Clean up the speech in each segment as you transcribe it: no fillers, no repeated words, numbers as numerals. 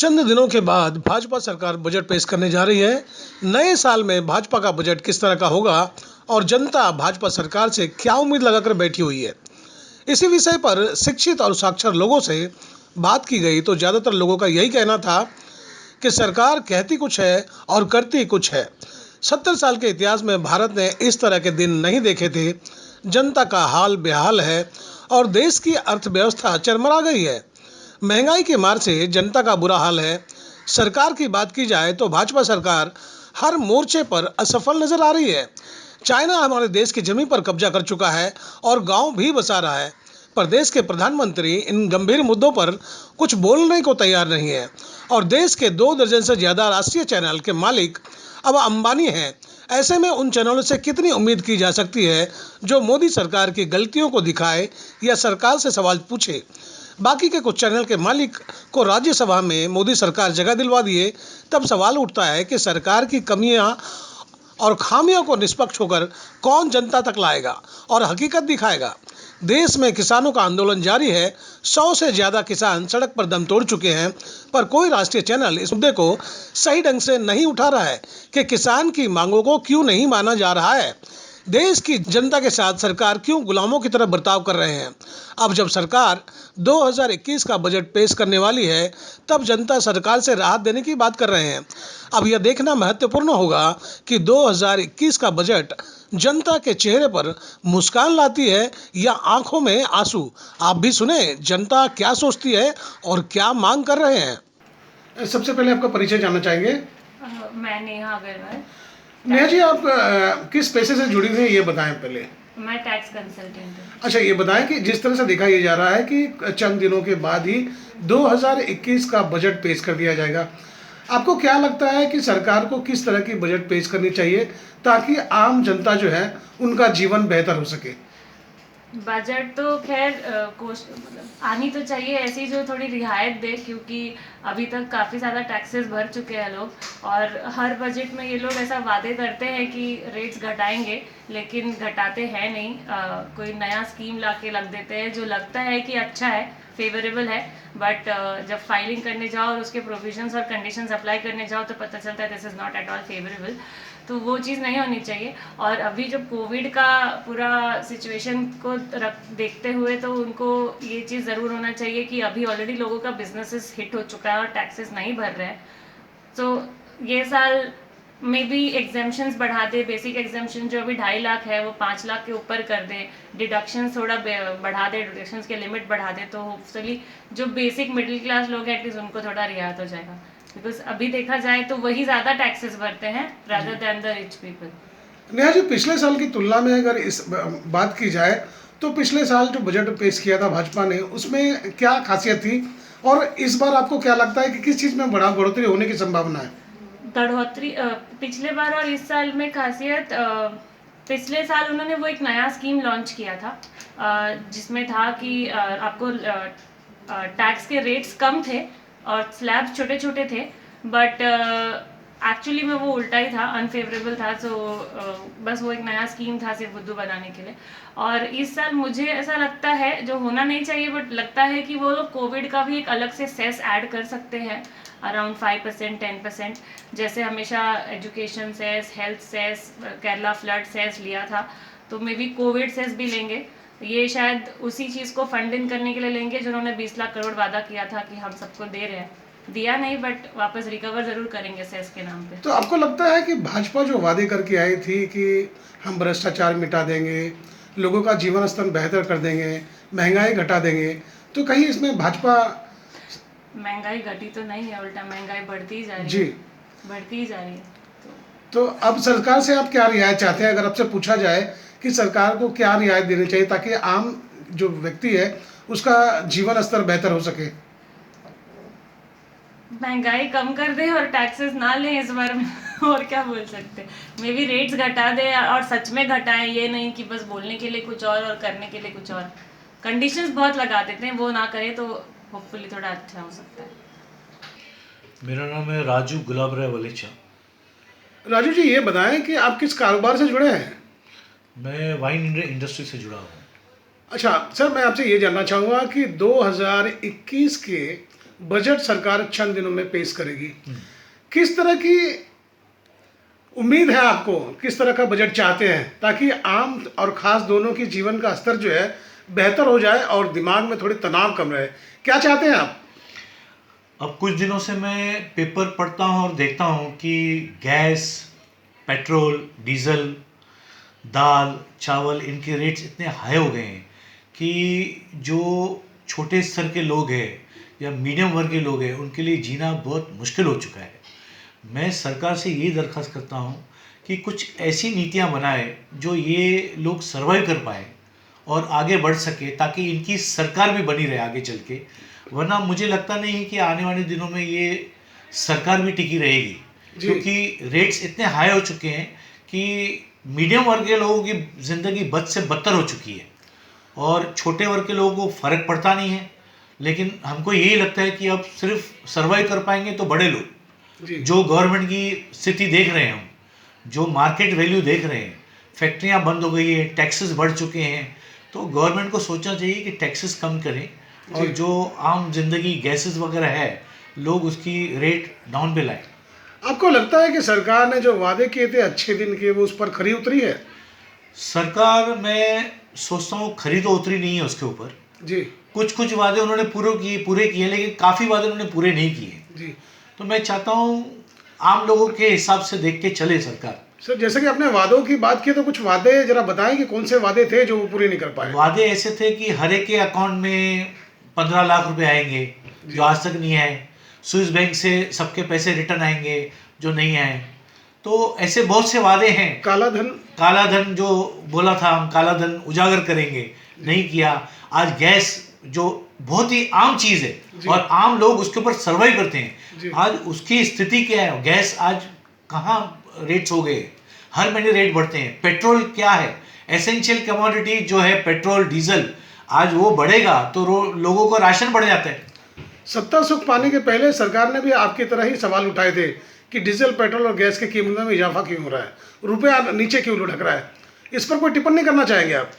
चंद दिनों के बाद भाजपा सरकार बजट पेश करने जा रही है। नए साल में भाजपा का बजट किस तरह का होगा और जनता भाजपा सरकार से क्या उम्मीद लगाकर बैठी हुई है, इसी विषय पर शिक्षित और साक्षर लोगों से बात की गई तो ज़्यादातर लोगों का यही कहना था कि सरकार कहती कुछ है और करती कुछ है। 70 साल के इतिहास में भारत ने इस तरह के दिन नहीं देखे थे। जनता का हाल बेहाल है और देश की अर्थव्यवस्था चरमरा गई है। महंगाई की मार से जनता का बुरा हाल है। सरकार की बात की जाए तो भाजपा सरकार हर मोर्चे पर असफल नजर आ रही है। चाइना हमारे देश की जमीन पर कब्जा कर चुका है और गांव भी बसा रहा है। पर देश के प्रधानमंत्री इन गंभीर मुद्दों पर कुछ बोलने को तैयार नहीं है और देश के 2 दर्जन से ज्यादा राष्ट्रीय चैनल के मालिक अब अंबानी हैं। ऐसे में उन चैनलों से कितनी उम्मीद की जा सकती है जो मोदी सरकार की गलतियों को दिखाए या सरकार से सवाल पूछे। बाकी के कुछ चैनल के मालिक को राज्यसभा में मोदी सरकार जगह दिलवा दिए, तब सवाल उठता है कि सरकार की कमियां और खामियों को निष्पक्ष होकर कौन जनता तक लाएगा और हकीकत दिखाएगा। देश में किसानों का आंदोलन जारी है। 100 से ज्यादा किसान सड़क पर दम तोड़ चुके हैं, पर कोई राष्ट्रीय चैनल इस मुद्दे को सही ढंग से नहीं उठा रहा है कि किसान की मांगों को क्यों नहीं माना जा रहा है। देश की जनता के साथ सरकार क्यों गुलामों की तरह बर्ताव कर रहे हैं। अब जब सरकार 2021 का बजट पेश करने वाली है, तब जनता सरकार से राहत देने की बात कर रहे हैं। अब यह देखना महत्वपूर्ण होगा कि 2021 का बजट जनता के चेहरे पर मुस्कान लाती है या आंखों में आंसू। आप भी सुने जनता क्या सोचती है और क्या मांग कर रहे हैं। सबसे पहले आपका परिचय जानना चाहेंगे। मैं नेहा अग्रवाल। नेहा जी, आप किस पेशे से जुड़ी हुई हैं ये बताएं पहले। मैं टैक्स कंसल्टेंट हूँ। अच्छा, ये बताएं कि जिस तरह से देखा ये जा रहा है कि चंद दिनों के बाद ही 2021 का बजट पेश कर दिया जाएगा, आपको क्या लगता है कि सरकार को किस तरह की बजट पेश करनी चाहिए ताकि आम जनता जो है उनका जीवन बेहतर हो सके। बजट तो खैर आनी तो चाहिए ऐसी जो थोड़ी रियायत दे, क्योंकि अभी तक काफ़ी ज़्यादा टैक्सेस भर चुके हैं लोग और हर बजट में ये लोग ऐसा वादे करते हैं कि रेट्स घटाएंगे, लेकिन घटाते हैं नहीं। कोई नया स्कीम ला के लग देते हैं जो लगता है कि अच्छा है, फेवरेबल है, बट जब फाइलिंग करने जाओ और उसके प्रोविजंस और कंडीशंस अप्लाई करने जाओ तो पता चलता है this is not at all favourable. तो वो चीज़ नहीं होनी चाहिए। और अभी जब कोविड का पूरा सिचुएशन को देखते हुए तो उनको ये चीज़ ज़रूर होना चाहिए कि अभी ऑलरेडी लोगों का बिजनेसेस हिट हो चुका है और टैक्सेस नहीं भर रहे हैं। तो ये साल मे बी एग्जाम्शंस बढ़ा दे। बेसिक एग्जाम्शन जो अभी 2.5 लाख है वो 5 लाख के ऊपर कर दे। डिडक्शंस थोड़ा बढ़ा दे, डिडक्शंस के लिमिट बढ़ा दे, तो होपफुली जो बेसिक मिडिल क्लास लोग हैं एटलीस्ट उनको थोड़ा रियायत हो जाएगा। बिकॉज अभी देखा जाए तो वही ज़्यादा टैक्सेस भरते हैं rather than the rich people. Neha ji, पिछले साल की तुलना में अगर इस बात की जाए तो पिछले साल जो बजट पेश किया था भाजपा ने, उसमें क्या खासियत थी और इस बार आपको क्या लगता है कि किस चीज़ में बढ़ोतरी होने की संभावना है। बढ़ोतरी पिछले बार और इस साल में खासियत, पिछले साल उन्होंने वो एक नया स्कीम लॉन्च किया था जिसमें था कि आपको टैक्स के रेट्स कम थे और स्लैब्स छोटे छोटे थे, बट एक्चुअली में वो उल्टा ही था, अनफेवरेबल था। सो बस वो एक नया स्कीम था सिर्फ बुद्धू बनाने के लिए। और इस साल मुझे ऐसा लगता है, जो होना नहीं चाहिए बट लगता है, कि वो लोग कोविड का भी एक अलग से सेस ऐड कर सकते हैं, अराउंड 5% 10%, जैसे हमेशा education cess, health cess, Kerala flood cess लिया था, तो मे बी कोविड सेस भी लेंगे। ये शायद उसी चीज़ को फंड इन करने के लिए लेंगे जो उन्होंने 20 लाख करोड़ वादा किया था कि हम सबको दे रहे हैं। दिया नहीं बट वापस रिकवर जरूर करेंगे सेस के नाम पे। तो आपको लगता है कि भाजपा जो वादे करके आई थी कि हम भ्रष्टाचार मिटा देंगे, लोगों का जीवन स्तर बेहतर कर देंगे, महंगाई घटा देंगे, तो कहीं इसमें भाजपा। महंगाई घटी तो नहीं है, उल्टा महंगाई बढ़ती ही जा रही है जी, बढ़ती ही जा रही है। तो अब सरकार से आप क्या रियायत चाहते हैं, अगर आपसे पूछा जाए कि सरकार को क्या रियायत देनी चाहिए ताकि आम जो व्यक्ति है उसका जीवन स्तर बेहतर हो सके। महंगाई कम कर दे और टैक्सेस ना ले इस बार में और क्या बोल सकते। मे बी रेट्स घटा दे और सच में घटाएं, ये नहीं कि बस बोलने के लिए कुछ और करने के लिए कुछ और। कंडीशंस बहुत लगा देते हैं, वो ना करे तो होपफुली थोड़ा अच्छा हो सकता है। मेरा नाम है राजू गुलाबराय वलेचा। राजू जी, ये बताएं कि आप किस कारोबार से जुड़े हैं। मैं वाइन इंडस्ट्री से जुड़ा हूँ। अच्छा सर, मैं आपसे ये जानना चाहूँगा कि 2021 के बजट सरकार चंद दिनों में पेश करेगी, किस तरह की उम्मीद है आपको, किस तरह का बजट चाहते हैं ताकि आम और खास दोनों की जीवन का स्तर जो है बेहतर हो जाए और दिमाग में थोड़ी तनाव कम रहे, क्या चाहते हैं आप? अब कुछ दिनों से मैं पेपर पढ़ता हूँ और देखता हूँ कि गैस, पेट्रोल, डीजल, दाल, चावल, इनके रेट्स इतने हाई हो गए हैं कि जो छोटे स्तर के लोग हैं या मीडियम वर्ग के लोग हैं उनके लिए जीना बहुत मुश्किल हो चुका है। मैं सरकार से यही दरख्वास्त करता हूँ कि कुछ ऐसी नीतियाँ बनाए जो ये लोग सर्वाइव कर पाए और आगे बढ़ सके, ताकि इनकी सरकार भी बनी रहे आगे चल के। वरना मुझे लगता नहीं कि आने वाले दिनों में ये सरकार भी टिकी रहेगी, क्योंकि रेट्स इतने हाई हो चुके हैं कि मीडियम वर्ग के लोगों की ज़िंदगी बद से बदतर हो चुकी है और छोटे वर्ग के लोगों को फ़र्क पड़ता नहीं है। लेकिन हमको यही लगता है कि अब सिर्फ सर्वाइव कर पाएंगे तो बड़े लोग, जो गवर्नमेंट की स्थिति देख रहे हैं हम, जो मार्केट वैल्यू देख रहे हैं, फैक्ट्रियां बंद हो गई है, टैक्सेस बढ़ चुके हैं, तो गवर्नमेंट को सोचना चाहिए कि टैक्सेस कम करें और जो आम जिंदगी गैसेस वगैरह है लोग उसकी रेट डाउन पे लाएं। आपको लगता है कि सरकार ने जो वादे किए थे अच्छे दिन के वो उस पर खरी उतरी है? सरकार, मैं सोचता हूँ खरी तो उतरी नहीं है उसके ऊपर जी। कुछ वादे उन्होंने पूरे किए, लेकिन काफ़ी वादे उन्होंने पूरे नहीं किए जी। तो मैं चाहता हूँ आम लोगों के हिसाब से देख के चले सरकार। सर, जैसे कि आपने वादों की बात की तो कुछ वादे जरा बताएं कि कौन से वादे थे जो वो पूरे नहीं कर पाए? वादे ऐसे थे कि हर एक के अकाउंट में 15 लाख रुपए आएंगे जो आज तक नहीं आए, स्विस बैंक से सबके पैसे रिटर्न आएंगे जो नहीं आए, तो ऐसे बहुत से वादे हैं। काला धन जो बोला था हम काला धन उजागर करेंगे, नहीं किया। आज गैस जो बहुत ही आम चीज़ है और आम लोग उसके ऊपर सर्वाइव करते हैं, आज उसकी स्थिति क्या है? गैस आज कहाँ रेट्स हो गए, हर महीने रेट बढ़ते हैं। पेट्रोल क्या है, एसेंशियल कमोडिटी जो है पेट्रोल डीजल, आज वो बढ़ेगा तो लोगों को राशन बढ़ जाता है। सत्ता सुख पाने के पहले सरकार ने भी आपकी तरह ही सवाल उठाए थे कि डीजल, पेट्रोल और गैस की कीमतों में इजाफा क्यों हो रहा है, रुपया नीचे क्यों लुढ़क रहा है, इस पर कोई टिप्पणी करना चाहेंगे आप?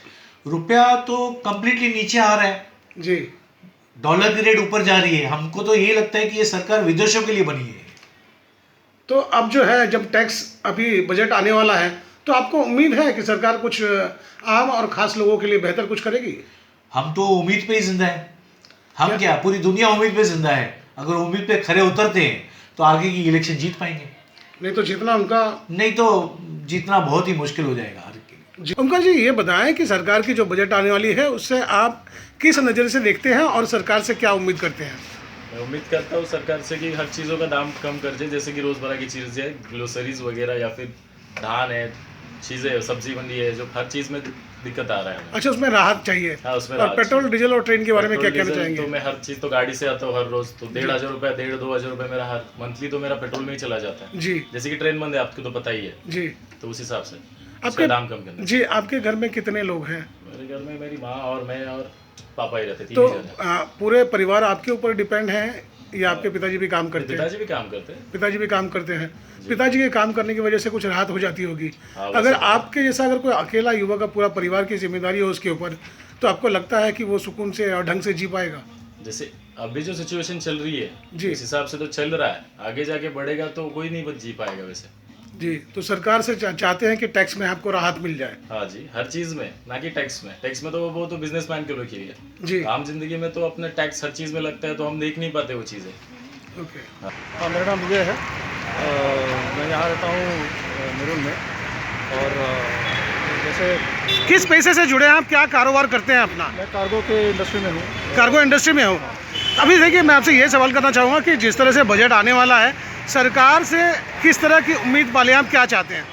रुपया तो कम्प्लीटली नीचे आ रहा है जी, डॉलर की रेट ऊपर जा रही है। हमको तो ये लगता है कि ये सरकार विदेशों के लिए बनी है। तो अब जो है जब टैक्स अभी बजट आने वाला है तो आपको उम्मीद है कि सरकार कुछ आम और खास लोगों के लिए बेहतर कुछ करेगी? हम तो उम्मीद पे ही जिंदा है। हम क्या पूरी दुनिया उम्मीद पे जिंदा है। अगर उम्मीद पे खरे उतरते हैं तो आगे की इलेक्शन जीत पाएंगे, नहीं तो जीतना बहुत ही मुश्किल हो जाएगा हर के लिए। ओमकार जी, ये बताएं कि सरकार की जो बजट आने वाली है उससे आप किस नज़र से देखते हैं और सरकार से क्या उम्मीद करते हैं? मैं उम्मीद करता हूँ सरकार से कि हर चीज़ों का दाम कम कर दे, जैसे कि रोज़मर्रा की चीज़ें हैं, ग्रोसरीज वगैरह या फिर धान है, चीज़ें सब्जी मंडी है, जो हर चीज़ में दिक्कत आ रहा है। अच्छा, उसमें राहत चाहिए। हाँ, उसमें और पेट्रोल, डीजल और ट्रेन के बारे में क्या कहना चाहेंगे? तो मैं हर चीज़ तो गाड़ी से आता हूँ हर रोज़, तो 1,500 रुपये 1,500-2,000 रुपये मेरा हर मंथली तो मेरा पेट्रोल में ही चला जाता है जी। जैसे कि ट्रेन बंद है, आपको तो पता ही है जी, तो उस हिसाब से आपके दाम कम करना जी। आपके घर में कितने लोग हैं? मेरे घर में मेरी माँ और मैं और पापा ही रहते, तो 3 जन हैं। पूरे परिवार आपके ऊपर डिपेंड है या आपके पिताजी भी काम करते हैं? पिताजी भी काम करते हैं। पिताजी भी काम करते हैं। पिताजी के काम करने की वजह से कुछ राहत हो जाती होगी। हाँ, अगर आपके जैसा अगर कोई अकेला युवा का पूरा परिवार की जिम्मेदारी हो उसके ऊपर, तो आपको लगता है कि वो सुकून से और ढंग से जी पाएगा? जैसे अभी जो सिचुएशन चल रही है जी, इस हिसाब से तो चल रहा है, आगे जाके बढ़ेगा तो कोई नहीं बच जी पाएगा वैसे। जी। तो सरकार से चाहते हैं कि टैक्स में आपको राहत मिल जाए? हाँ जी, हर चीज़ में, ना कि टैक्स में। टैक्स में तो वो तो बिजनेसमैन के लोग ही है जी। आम जिंदगी में तो अपने टैक्स हर चीज़ में लगता है, तो हम देख नहीं पाते वो चीज़ें। ओके। हाँ, मेरा नाम विजय है। मैं यहाँ रहता हूँ मेरुल में। और जैसे किस पैसे से जुड़े हैं आप, क्या कारोबार करते हैं अपना? मैं कार्गो के इंडस्ट्री में हूँ। कार्गो इंडस्ट्री में हो? अभी देखिए, मैं आपसे ये सवाल करना चाहूँगा कि जिस तरह से बजट आने वाला है, सरकार से किस तरह की उम्मीद वाले आप क्या चाहते हैं?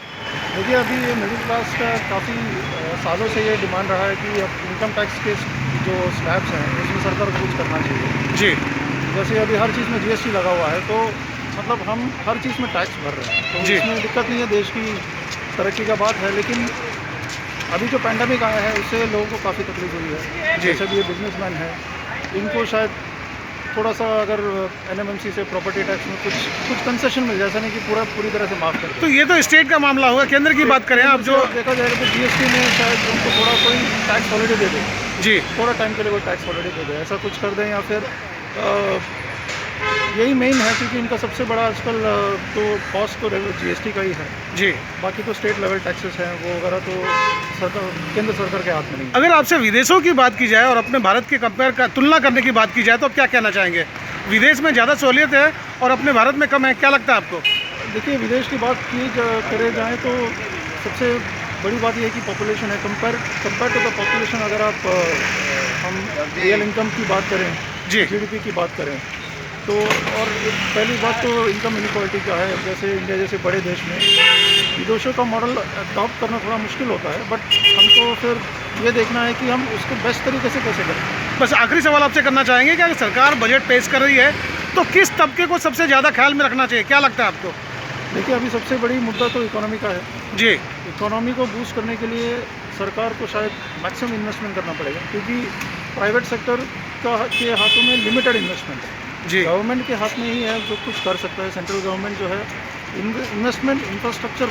देखिए, अभी ये मिडिल क्लास का काफ़ी सालों से ये डिमांड रहा है कि अब इनकम टैक्स के जो स्लैब्स हैं उसमें सरकार को कुछ करना चाहिए। जी। जैसे अभी हर चीज़ में GST लगा हुआ है, तो मतलब हम हर चीज़ में टैक्स भर रहे हैं, तो जी। इसमें दिक्कत नहीं है, देश की तरक्की का बात है। लेकिन अभी जो पैंडेमिक आया है उससे लोगों को काफ़ी तकलीफ हुई है। जैसे भी ये बिजनेसमैन है, इनको शायद थोड़ा सा अगर NMMC से प्रॉपर्टी टैक्स में कुछ कंसेशन मिल जाए, ऐसा नहीं कि पूरी तरह से माफ़ कर दे। तो ये तो स्टेट का मामला होगा, केंद्र की बात करें आप, जो देखा जाएगा तो GST में शायद उनको थोड़ा कोई टैक्स हॉलिडे दे दे, जी, थोड़ा टाइम के लिए कोई टैक्स हॉलिडे दे दे, ऐसा कुछ कर दें। या फिर यही मेन है, क्योंकि इनका सबसे बड़ा आजकल तो कॉस्ट तो GST का ही है। जी। बाकी तो स्टेट लेवल टैक्सेस हैं वो वगैरह तो सरकार, केंद्र सरकार के हाथ में नहीं है। अगर आपसे विदेशों की बात की जाए और अपने भारत के तुलना करने की बात की जाए तो आप क्या कहना चाहेंगे? विदेश में ज़्यादा सहूलियत है और अपने भारत में कम है, क्या लगता है आपको? देखिए, विदेश की बात करे जाए तो सबसे बड़ी बात यह है कि पॉपुलेशन है। कंपेयर टू द पॉपुलेशन अगर आप हम रियल इनकम की बात करें, जी। GDP की बात करें तो, और पहली बात तो इनकम इनइक्वालिटी का है। जैसे इंडिया जैसे बड़े देश में विदेशों का मॉडल अडॉप्ट करना थोड़ा मुश्किल होता है, बट हमको फिर ये देखना है कि हम उसको बेस्ट तरीके से कैसे करें। बस आखिरी सवाल आपसे करना चाहेंगे कि अगर सरकार बजट पेश कर रही है तो किस तबके को सबसे ज़्यादा ख्याल में रखना चाहिए, क्या लगता है आपको? देखिए, अभी सबसे बड़ी मुद्दा तो इकोनॉमी का है। जी। इकोनॉमी को बूस्ट करने के लिए सरकार को शायद मैक्सिमम इन्वेस्टमेंट करना पड़ेगा, क्योंकि प्राइवेट सेक्टर के हाथों में लिमिटेड इन्वेस्टमेंट है। जी। गवर्नमेंट के हाथ में ही है जो कुछ कर सकता है। सेंट्रल गवर्नमेंट जो है इन्वेस्टमेंट, इंफ्रास्ट्रक्चर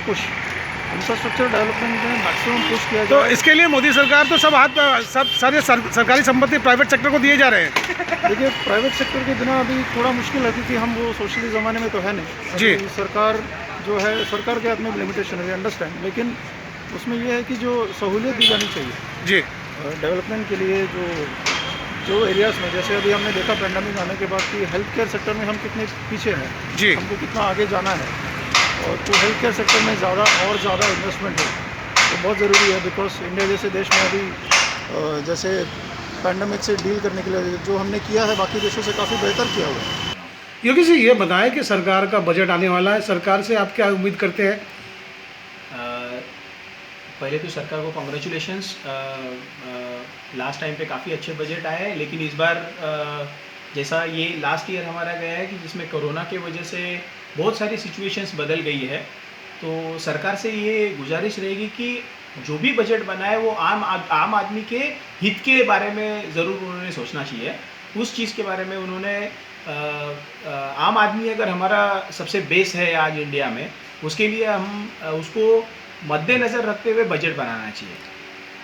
डेवलपमेंट में मैक्सिमम पुश किया तो जाए। इसके लिए मोदी सरकार तो सारे सरकारी संपत्ति प्राइवेट सेक्टर को दिए जा रहे हैं। देखिए, प्राइवेट सेक्टर के बिना अभी थोड़ा मुश्किल है, क्योंकि हम वो सोशलिस्ट ज़माने में तो है नहीं। जी। अभी सरकार जो है, सरकार के हाथ में लिमिटेशन है, अंडरस्टैंड, लेकिन उसमें ये है कि जो सहूलियत दी जानी चाहिए जी। डेवलपमेंट के लिए, जो एरियाज़ में, जैसे अभी हमने देखा पेंडेमिक आने के बाद कि हेल्थ केयर सेक्टर में हम कितने पीछे हैं, जी। हमको कितना आगे जाना है, और तो हेल्थ केयर सेक्टर में ज़्यादा इन्वेस्टमेंट हो तो बहुत ज़रूरी है। बिकॉज इंडिया जैसे देश में अभी जैसे पेंडेमिक से डील करने के लिए जो हमने किया है, बाकी देशों से काफ़ी बेहतर किया हुआ है। योगी जी, ये बताएं कि सरकार का बजट आने वाला है, सरकार से आप क्या उम्मीद करते हैं? पहले तो सरकार को कॉन्ग्रेचुलेशंस, लास्ट टाइम पे काफ़ी अच्छे बजट आए हैं, लेकिन इस बार जैसा ये लास्ट ईयर हमारा गया है कि जिसमें कोरोना के वजह से बहुत सारी सिचुएशंस बदल गई है, तो सरकार से ये गुजारिश रहेगी कि जो भी बजट बना है वो आम आदमी के हित के बारे में ज़रूर उन्होंने सोचना चाहिए। उस चीज़ के बारे में उन्होंने आम आदमी अगर हमारा सबसे बेस है आज इंडिया में, उसके लिए हम उसको मद्देनज़र रखते हुए बजट बनाना चाहिए।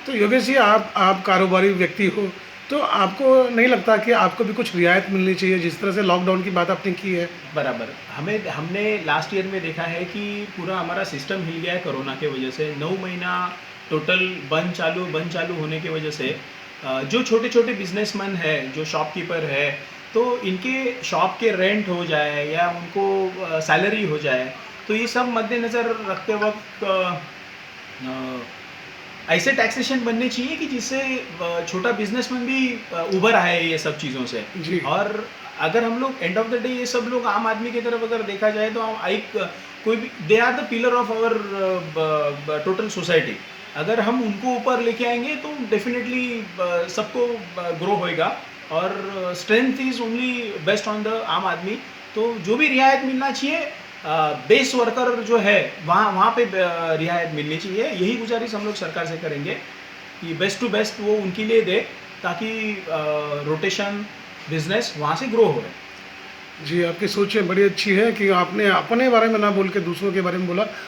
तो योगेश जी, आप कारोबारी व्यक्ति हो, तो आपको नहीं लगता कि आपको भी कुछ रियायत मिलनी चाहिए, जिस तरह से लॉकडाउन की बात आपने की है? बराबर, हमने लास्ट ईयर में देखा है कि पूरा हमारा सिस्टम हिल गया है कोरोना के वजह से। 9 महीना टोटल बंद चालू होने की वजह से जो छोटे छोटे बिजनेसमैन है, जो शॉपकीपर है, तो इनके शॉप के रेंट हो जाए या उनको सैलरी हो जाए, तो ये सब मद्देनज़र रखते वक्त ऐसे टैक्सेशन बनने चाहिए कि जिससे छोटा बिजनेसमैन भी उभर आए ये सब चीज़ों से। जी। और अगर हम लोग एंड ऑफ द डे ये सब लोग आम आदमी की तरफ अगर देखा जाए तो कोई भी they are the pillar of our total society. अगर हम उनको ऊपर लेके आएंगे तो डेफिनेटली सबको ग्रो होएगा, और strength is only best on the आम आदमी। तो जो भी रियायत मिलना चाहिए बेस वर्कर जो है वहाँ पे रियायत मिलनी चाहिए। यही गुजारिश हम लोग सरकार से करेंगे कि बेस्ट टू बेस्ट वो उनके लिए दे, ताकि रोटेशन बिजनेस वहाँ से ग्रो हो। जी, आपकी सोच बड़ी अच्छी है कि आपने अपने बारे में ना बोल के दूसरों के बारे में बोला।